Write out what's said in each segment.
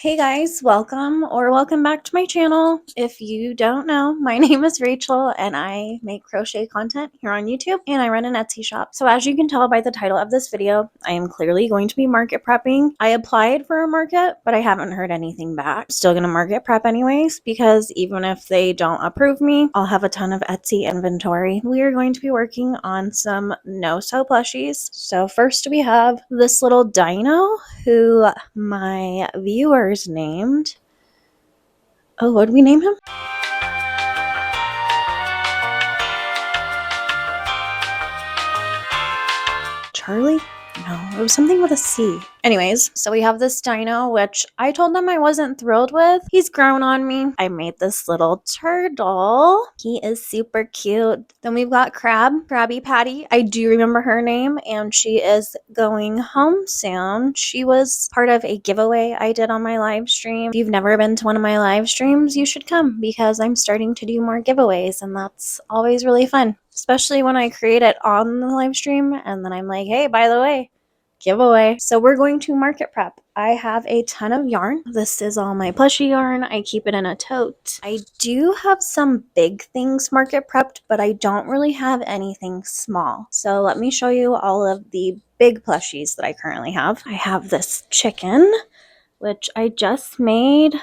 Hey guys, welcome back to my channel. If you don't know, my name is Rachel and I make crochet content here on YouTube and I run an Etsy shop. So as you can tell by the title of this video, I am clearly going to be market prepping. I applied for a market, but I haven't heard anything back. Still gonna market prep anyways, because even if they don't approve me, I'll have a ton of Etsy inventory. We are going to be working on some no-sew plushies. So first we have this little dino who my viewers named. Oh, what did we name him? Charlie? No, it was something with a C. Anyways, so we have this dino, which I told them I wasn't thrilled with. He's grown on me. I made this little turtle. He is super cute. Then we've got Krabby Patty. I do remember her name, and she is going home soon. She was part of a giveaway I did on my live stream. If you've never been to one of my live streams, you should come because I'm starting to do more giveaways, and that's always really fun. Especially when I create it on the live stream and then I'm like, hey, by the way, giveaway. So we're going to market prep. I have a ton of yarn. This is all my plushie yarn. I keep it in a tote. I do have some big things market prepped, but I don't really have anything small. So let me show you all of the big plushies that I currently have. I have this chicken, which I just made.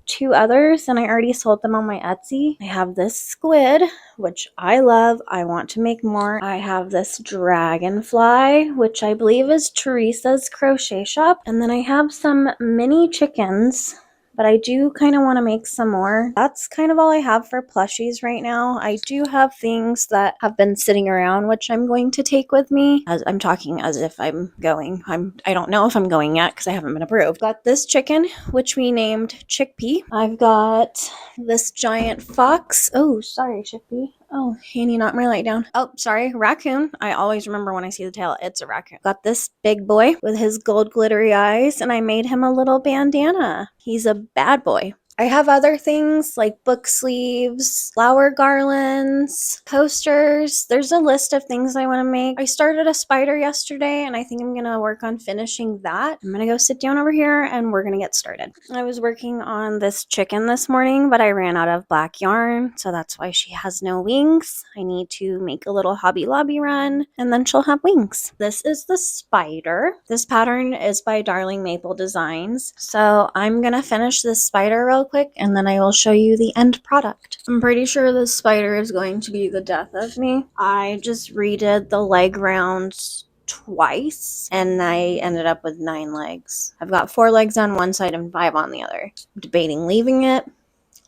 Two others and I already sold them on my Etsy. I have this squid, which I love. I want to make more. I have this dragonfly, which I believe is Teresa's crochet shop. And then I have some mini chickens, but I do kind of want to make some more. That's kind of all I have for plushies right now. I do have things that have been sitting around, which I'm going to take with me. As I'm talking as if I'm going. I don't know if I'm going yet because I haven't been approved. Got this chicken, which we named Chickpea. I've got this giant fox. Oh, sorry, Chickpea. Oh, Annie knocked my light down. Oh, sorry, raccoon. I always remember when I see the tail, it's a raccoon. Got this big boy with his gold glittery eyes, and I made him a little bandana. He's a bad boy. I have other things like book sleeves, flower garlands, coasters. There's a list of things I want to make. I started a spider yesterday and I think I'm going to work on finishing that. I'm going to go sit down over here and we're going to get started. I was working on this chicken this morning, but I ran out of black yarn, so that's why she has no wings. I need to make a little Hobby Lobby run and then she'll have wings. This is the spider. This pattern is by Darling Maple Designs. So I'm going to finish this spider real quick and then I will show you the end product. I'm pretty sure this spider is going to be the death of me. I just redid the leg rounds twice and I ended up with 9 legs. I've got 4 legs on one side and 5 on the other. I'm debating leaving it.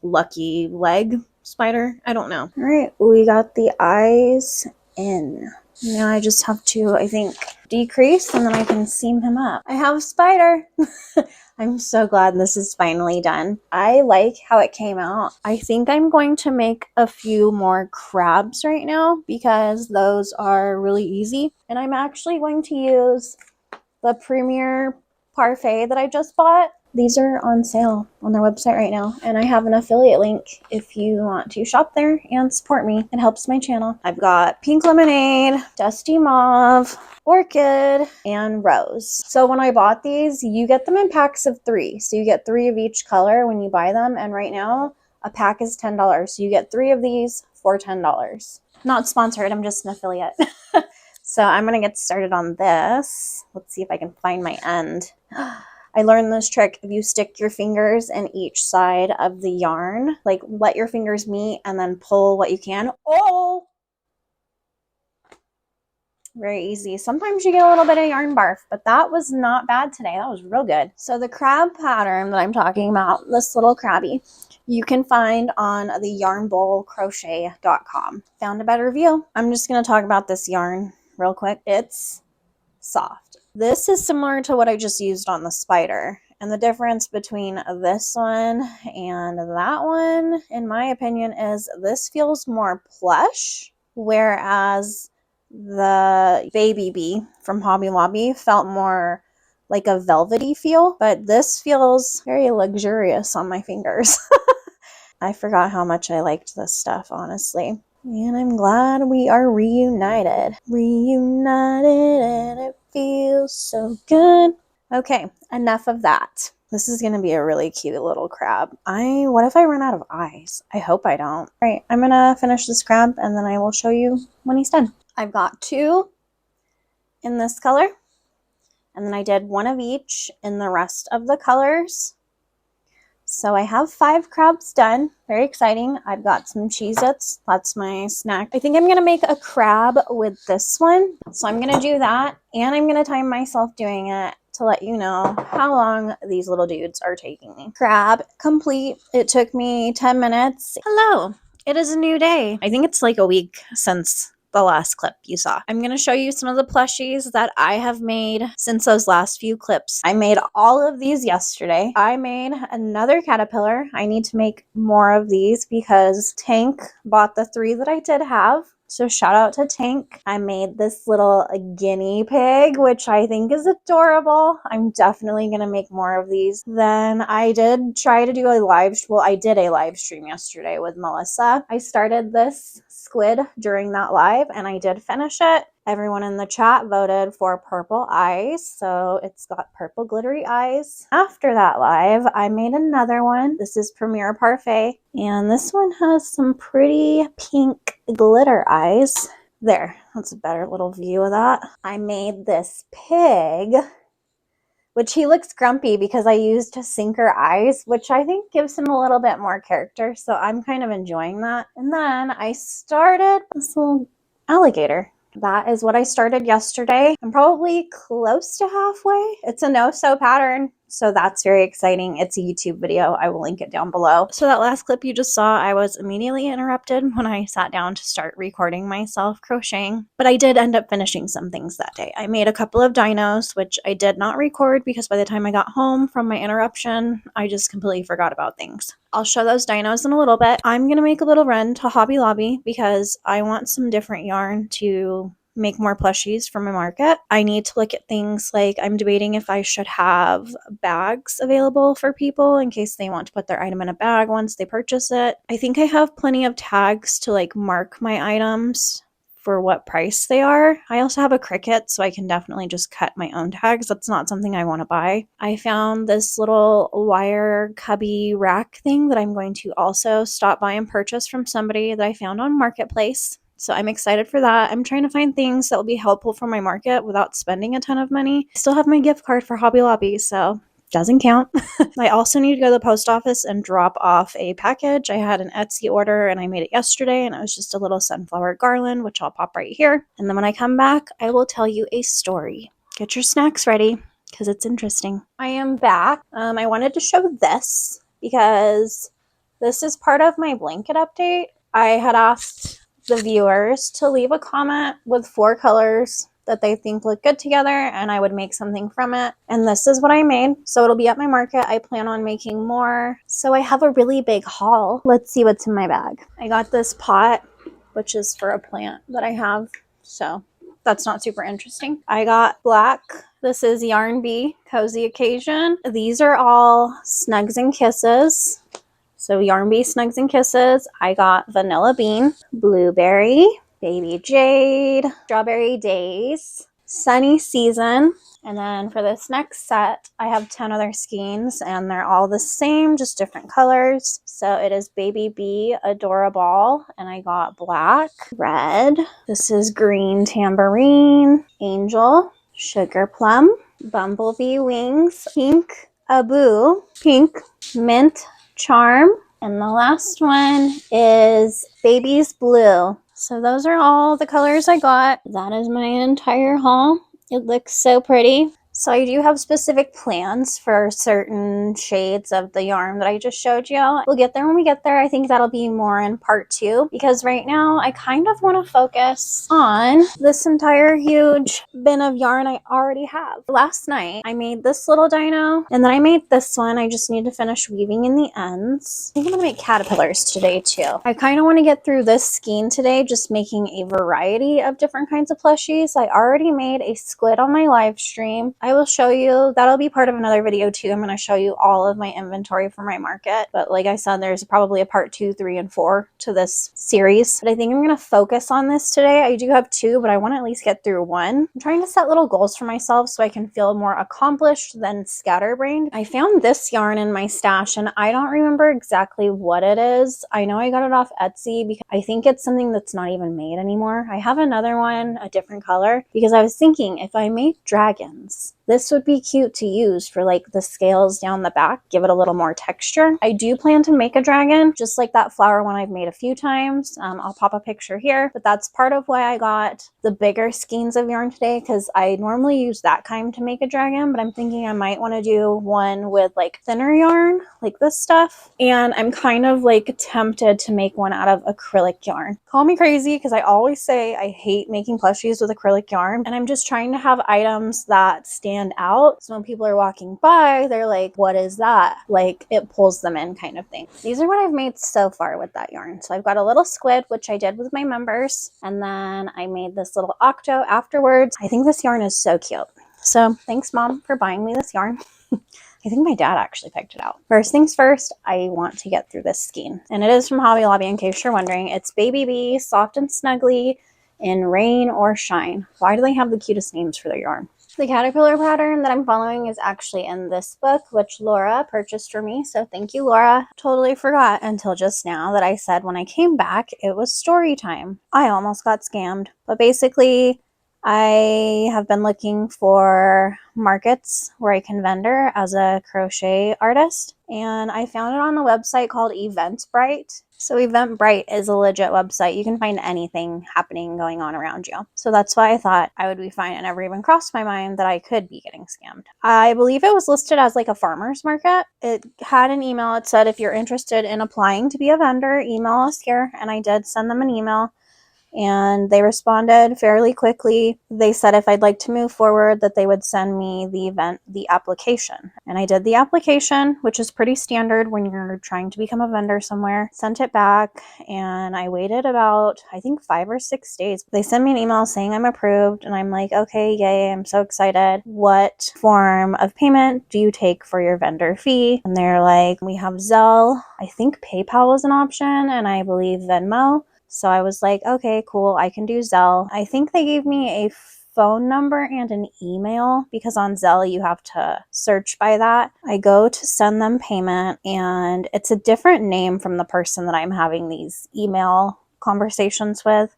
Lucky leg spider. I don't know. All right, we got the eyes in. Now I just have to, I think, decrease and then I can seam him up. I have a spider. I'm so glad this is finally done. I like how it came out. I think I'm going to make a few more crabs right now because those are really easy. And I'm actually going to use the Premier Parfait that I just bought. These are on sale on their website right now, and I have an affiliate link if you want to shop there and support me. It helps my channel. I've got Pink Lemonade, Dusty Mauve, Orchid, and Rose. So when I bought these, you get them in packs of 3. So you get 3 of each color when you buy them, and right now a pack is $10. So you get 3 of these for $10. Not sponsored, I'm just an affiliate. So I'm going to get started on this. Let's see if I can find my end. I learned this trick. If you stick your fingers in each side of the yarn, like let your fingers meet and then pull what you can. Oh! Very easy. Sometimes you get a little bit of yarn barf, but that was not bad today. That was real good. So the crab pattern that I'm talking about, this little crabby, you can find on the yarnbowlcrochet.com. Found a better review. I'm just going to talk about this yarn real quick. It's soft. This is similar to what I just used on the spider. And the difference between this one and that one, in my opinion, is this feels more plush, whereas the baby bee from Hobby Lobby felt more like a velvety feel, but this feels very luxurious on my fingers. I forgot how much I liked this stuff, honestly. And I'm glad we are reunited. Reunited and it feels so good. Okay, enough of that. This is going to be a really cute little crab. What if I run out of eyes? I hope I don't. All right, I'm going to finish this crab and then I will show you when he's done. I've got 2 in this color, and then I did 1 of each in the rest of the colors. So I have 5 crabs done. Very exciting. I've got some Cheez-Its. That's my snack. I think I'm going to make a crab with this one. So I'm going to do that, and I'm going to time myself doing it to let you know how long these little dudes are taking me. Crab complete. It took me 10 minutes. Hello. It is a new day. I think it's like a week since the last clip you saw. I'm going to show you some of the plushies that I have made since those last few clips. I made all of these yesterday. I made another caterpillar. I need to make more of these because Tank bought the 3 that I did have. So shout out to Tank. I made this little guinea pig, which I think is adorable. I'm definitely going to make more of these. Then I did try to do I did a live stream yesterday with Melissa. I started this squid during that live and I did finish it. Everyone in the chat voted for purple eyes, so it's got purple glittery eyes. After that live, I made another one. This is Premier Parfait, and this one has some pretty pink glitter eyes. There, that's a better little view of that. I made this pig, which he looks grumpy because I used sinker eyes, which I think gives him a little bit more character, so I'm kind of enjoying that. And then I started this little alligator. That is what I started yesterday. I'm probably close to halfway. It's a no-sew pattern, so that's very exciting. It's a YouTube video. I will link it down below. So that last clip you just saw, I was immediately interrupted when I sat down to start recording myself crocheting, but I did end up finishing some things that day. I made a couple of dinos, which I did not record because by the time I got home from my interruption, I just completely forgot about things. I'll show those dinos in a little bit. I'm going to make a little run to Hobby Lobby because I want some different yarn to make more plushies for my market. I need to look at things like I'm debating if I should have bags available for people in case they want to put their item in a bag once they purchase it. I think I have plenty of tags to like mark my items for what price they are. I also have a Cricut, so I can definitely just cut my own tags. That's not something I want to buy. I found this little wire cubby rack thing that I'm going to also stop by and purchase from somebody that I found on Marketplace. So I'm excited for that. I'm trying to find things that will be helpful for my market without spending a ton of money. I still have my gift card for Hobby Lobby, so doesn't count. I also need to go to the post office and drop off a package. I had an Etsy order and I made it yesterday, and it was just a little sunflower garland, which I'll pop right here. And then when I come back, I will tell you a story. Get your snacks ready because it's interesting. I am back. I wanted to show this because this is part of my blanket update. I had asked the viewers to leave a comment with 4 colors that they think look good together and I would make something from it. And this is what I made. So it'll be at my market. I plan on making more. So I have a really big haul. Let's see what's in my bag. I got this pot, which is for a plant that I have. So that's not super interesting. I got black. This is Yarn Bee Cozy Occasion. These are all Snugs and Kisses. So Yarn Bee Snugs and Kisses. I got Vanilla Bean, Blueberry, Baby Jade, Strawberry Days, Sunny Season. And then for this next set, I have 10 other skeins and they're all the same, just different colors. So it is Baby Bee Adorable, and I got black, red. This is Green Tambourine, Angel, Sugar Plum, Bumblebee Wings, Pink Abu, Pink, Mint Charm, and the last one is Baby's Blue. So those are all the colors I got. That is my entire haul. It looks so pretty. So I do have specific plans for certain shades of the yarn that I just showed you. We'll get there when we get there. I think that'll be more in part 2 because right now I kind of want to focus on this entire huge bin of yarn I already have. Last night I made this little dino and then I made this one. I just need to finish weaving in the ends. I think I'm gonna make caterpillars today too. I kind of want to get through this skein today, just making a variety of different kinds of plushies. I already made a squid on my live stream. I will show you. That'll be part of another video too. I'm going to show you all of my inventory for my market. But like I said, there's probably a part 2, 3, and 4 to this series. But I think I'm going to focus on this today. I do have 2, but I want to at least get through 1. I'm trying to set little goals for myself so I can feel more accomplished than scatterbrained. I found this yarn in my stash and I don't remember exactly what it is. I know I got it off Etsy because I think it's something that's not even made anymore. I have another one, a different color, because I was thinking if I make dragons, this would be cute to use for like the scales down the back, give it a little more texture. I do plan to make a dragon, just like that flower one I've made a few times. I'll pop a picture here, but that's part of why I got the bigger skeins of yarn today, because I normally use that kind to make a dragon, but I'm thinking I might want to do one with like thinner yarn, like this stuff. And I'm kind of like tempted to make one out of acrylic yarn. Call me crazy because I always say I hate making plushies with acrylic yarn, and I'm just trying to have items that stand out. So when people are walking by, they're like, what is that? Like it pulls them in kind of thing. These are what I've made so far with that yarn. So I've got a little squid, which I did with my members. And then I made this little octo afterwards. I think this yarn is so cute. So thanks Mom for buying me this yarn. I think my dad actually picked it out. First things first, I want to get through this skein. And it is from Hobby Lobby in case you're wondering. It's Baby Bee, soft and snuggly in rain or shine. Why do they have the cutest names for their yarn? The caterpillar pattern that I'm following is actually in this book, which Laura purchased for me. So thank you, Laura. Totally forgot until just now that I said when I came back, it was story time. I almost got scammed. But basically, I have been looking for markets where I can vendor as a crochet artist. And I found it on a website called Eventbrite. So Eventbrite is a legit website. You can find anything happening going on around you. So that's why I thought I would be fine. It never even crossed my mind that I could be getting scammed. I believe it was listed as like a farmer's market. It had an email. It said, if you're interested in applying to be a vendor, email us here. And I did send them an email. And they responded fairly quickly. They said if I'd like to move forward that they would send me the application. And I did the application, which is pretty standard when you're trying to become a vendor somewhere. Sent it back and I waited about, I think 5 or 6 days. They sent me an email saying I'm approved and I'm like, okay, yay, I'm so excited. What form of payment do you take for your vendor fee? And they're like, we have Zelle. I think PayPal is an option and I believe Venmo. So I was like, okay, cool, I can do Zelle. I think they gave me a phone number and an email because on Zelle you have to search by that. I go to send them payment and it's a different name from the person that I'm having these email conversations with,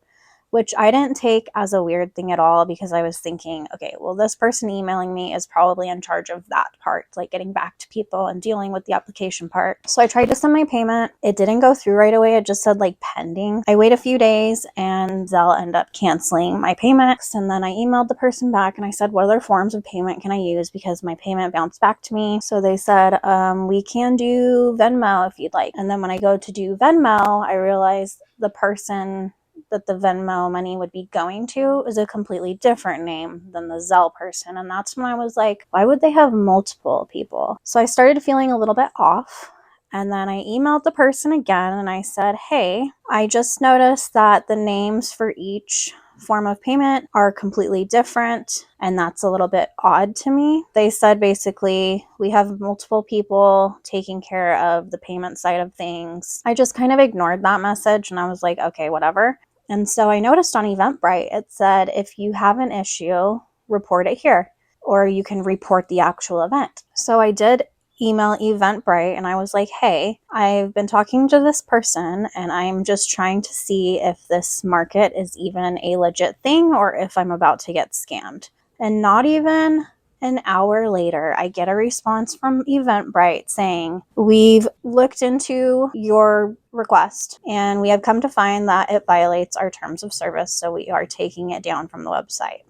which I didn't take as a weird thing at all because I was thinking, okay, well, this person emailing me is probably in charge of that part, like getting back to people and dealing with the application part. So I tried to send my payment. It didn't go through right away. It just said like pending. I wait a few days and Zelle ended up canceling my payments. And then I emailed the person back and I said, what other forms of payment can I use? Because my payment bounced back to me. So they said, we can do Venmo if you'd like. And then when I go to do Venmo, I realized the person that the Venmo money would be going to is a completely different name than the Zelle person. And that's when I was like, why would they have multiple people? So I started feeling a little bit off. And then I emailed the person again and I said, hey, I just noticed that the names for each form of payment are completely different and that's a little bit odd to me. They said basically we have multiple people taking care of the payment side of things. I just kind of ignored that message and I was like, okay, whatever. And so I noticed on Eventbrite it said if you have an issue, report it here or you can report the actual event. So I did email Eventbrite and I was like, hey, I've been talking to this person and I'm just trying to see if this market is even a legit thing or if I'm about to get scammed. And not even an hour later, I get a response from Eventbrite saying, we've looked into your request and we have come to find that it violates our terms of service, so we are taking it down from the website.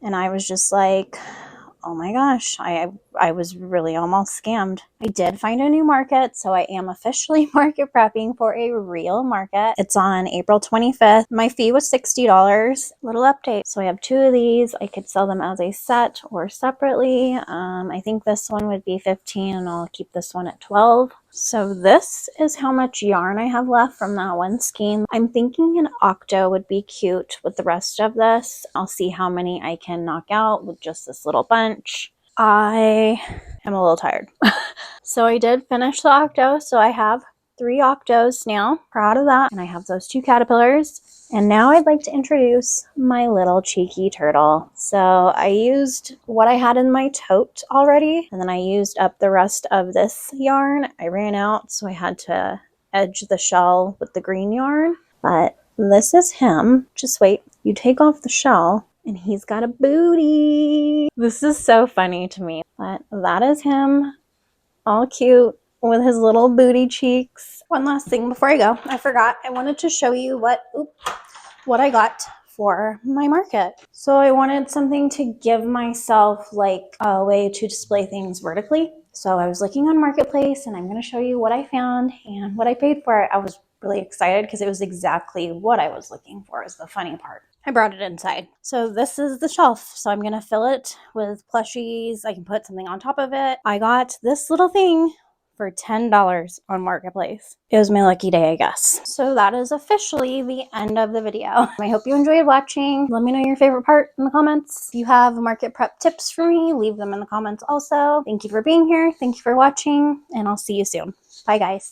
And I was just like, oh my gosh, I I was really almost scammed. I did find a new market, so I am officially market prepping for a real market. It's on April 25th. My fee was $60. Little update. So I have 2 of these. I could sell them as a set or separately. I think this one would be 15 and I'll keep this one at 12. So this is how much yarn I have left from that one skein. I'm thinking an octo would be cute with the rest of this. I'll see how many I can knock out with just this little bunch. I am a little tired. So I did finish the octo. So I have 3 octos now. Proud of that. And I have those 2 caterpillars. And now I'd like to introduce my little cheeky turtle. So I used what I had in my tote already, and then I used up the rest of this yarn. I ran out, so I had to edge the shell with the green yarn. But this is him. Just wait. You take off the shell, and he's got a booty. This is so funny to me. But that is him, all cute with his little booty cheeks. One last thing before I go. I forgot. I wanted to show you what I got for my market. So I wanted something to give myself like a way to display things vertically. So I was looking on Marketplace, and I'm going to show you what I found and what I paid for it. I was really excited because it was exactly what I was looking for, is the funny part. I brought it inside. So this is the shelf. So I'm going to fill it with plushies. I can put something on top of it. I got this little thing for $10 on Marketplace. It was my lucky day, I guess. So that is officially the end of the video. I hope you enjoyed watching. Let me know your favorite part in the comments. If you have market prep tips for me, leave them in the comments also. Thank you for being here. Thank you for watching, and I'll see you soon. Bye, guys.